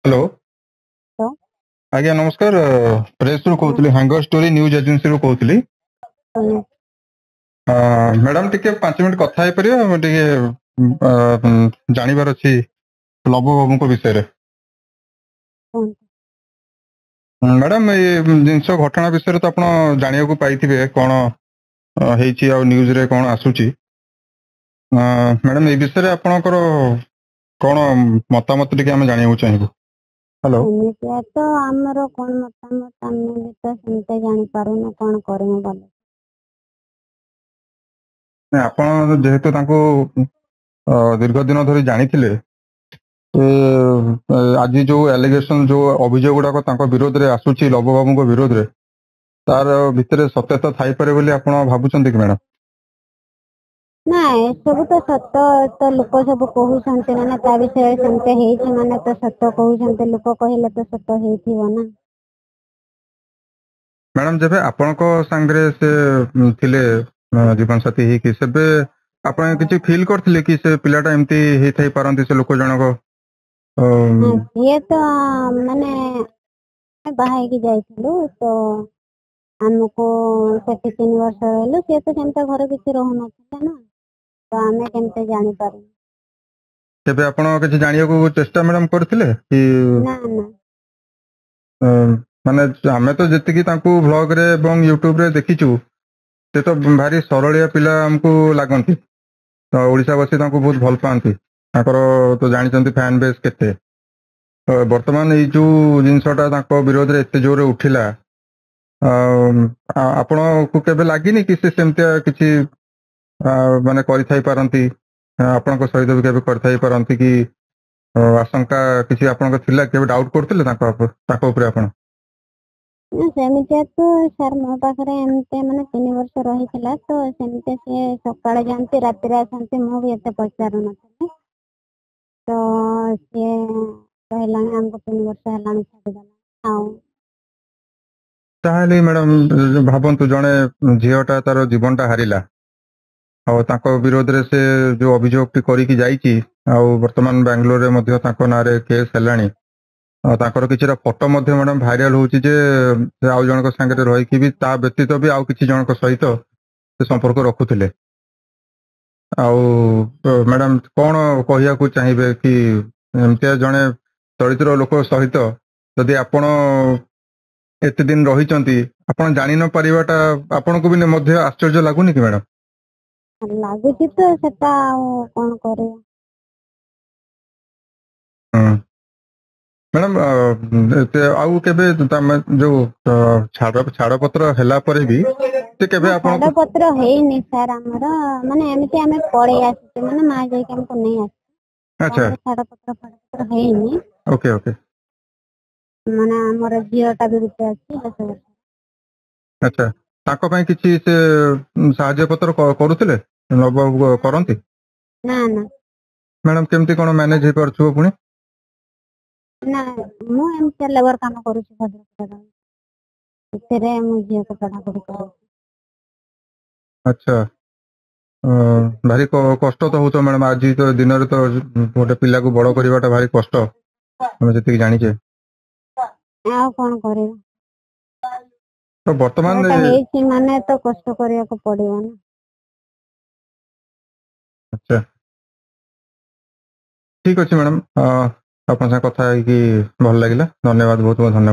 Hello तो आज्ञा नमस्कार प्रेस रु कहूली हांगर स्टोरी न्यूज एजेंसी रु कहूली मैडम टिके 5 मिनट कथा पार टे जानवर अच्छी लव बाबू को विषय रे मैडम ये जिनस घटना विषय तो आप जाना को पाई कौन न्यूज रे कौन आसूची मैडम ये विषय आपणकर कौन मतामत टे आम जाना चाहबू। हेलो तो आमर कौन मतामत आम तो सेमते जानी पारुना कौन करमु बोले आपण जेहेतु तांको दीर्घ दिन धरी जानी आज जो एलिगेशन जो अभियोग गुड़ाक विरोध में आसूची लव बाबू विरोध में तार भितर सत्यता थाई पारे बोली आपण भाबुचंती कि मैडम? ना सब तो सत तो लोक सब कहते माने ता विषय सेमते हेछि माने तो सत कहते लोक कहले तो सत हेथिबो ना। मैडम जब आपनको सांगरे से थिले जीवन साथी ही कि सेबे आपण किछि फील करथिले कि से पिलाटा एम्ति हे थाई पारंती से लोक जनक ये तो माने बाहर की जाइथिलु तो हमको सेठी 3 वर्ष रहलु से तो सेमते घर किछि रहु नथिले ना तो आमे केमते जानि पारु सेबे आपण किछि जानिया को चेष्टा मैडम करथिले कि ना ना माने आमे तो जति तांको व्लॉग रे एवं यूट्यूब रे देखिचु से तो भारी सरलिया पिला हमको लागंती तो ओडिशावासी तांको बहुत भल पाती तांकर तो जानिचंती फैन बेस केते वर्तमान ये जो जिनसटा विरोध रे एते जोरे उठिला आपण को केबे लागिनी कि से सेमते किछि माने करि थाई पारंती आपनको सहित भी केबे करि थाई पारंती कि आशंका किछि आपनको थिला केबे डाउट करथिले ताको ऊपर आपण सेमिते तो सर मो पाखरे एमते माने 3 वर्ष रहितला तो सेमिते से सकाळे जानते राति रे आसंते मो भी एते पचारु नथले तो से कहलानी हमको 3 वर्ष हलानी छाडी देला आउ ताहले मैडम भाबंतु जणे झियोटा तार जीवनटा हारिला विरोध रे से जो अभियोग करिकी जाइची वर्तमान बेंगलोर रे मध्य ताको नारे केस हेलानी ताकर किछि फोटो मध्य मैडम भाइराल होची जे आउ जनक संगे रही भी ता व्यतीत भी आउ किछि जनक सहित से संपर्क रखुथिले मैडम कौन कहिया को चाहिए कि एमतिया जड़े चरित्र लोक सहित जदि आपण एते दिन रही आपण जानि न परिवाटा आपण को भी मध्य आश्चर्य लागुनी कि मैडम? लागुची तो सेटा कोन करे मैडम आउ केबे जो छाड़ पत्र हैला परे भी ते केबे आपण छाड़ पत्र हेइनी सर हमर माने एमिते हमें पड़े आसी माने मा जाई के हमको नहीं आसी। अच्छा छाड़ पत्र हेइनी ओके ओके माने हमर जियोटा भी रुपे आसी 10 वर्ष। अच्छा ताको पई किछि से सहाय्य पत्र करूथिले लव करंती ना ना मैडम केमती कोन मैनेज हे परछु पुनी ना मु एमते लेबर काम करूची भद्रक इतरे मु जियो को पढ़ा पढ़ी करू। अच्छा भारी कष्ट तो होतो मैडम आज तो दिन रे तो गोटे पिला को बड़ करवाटा भारी कष्ट हम जति जानि छे आ कोन करे तो वर्तमान हेइची माने तो कष्ट करिया को पड़ियो ना। अच्छा ठीक अच्छे मैडम अपन कथा भल लगे धन्यवाद बहुत बहुत धन्यवाद।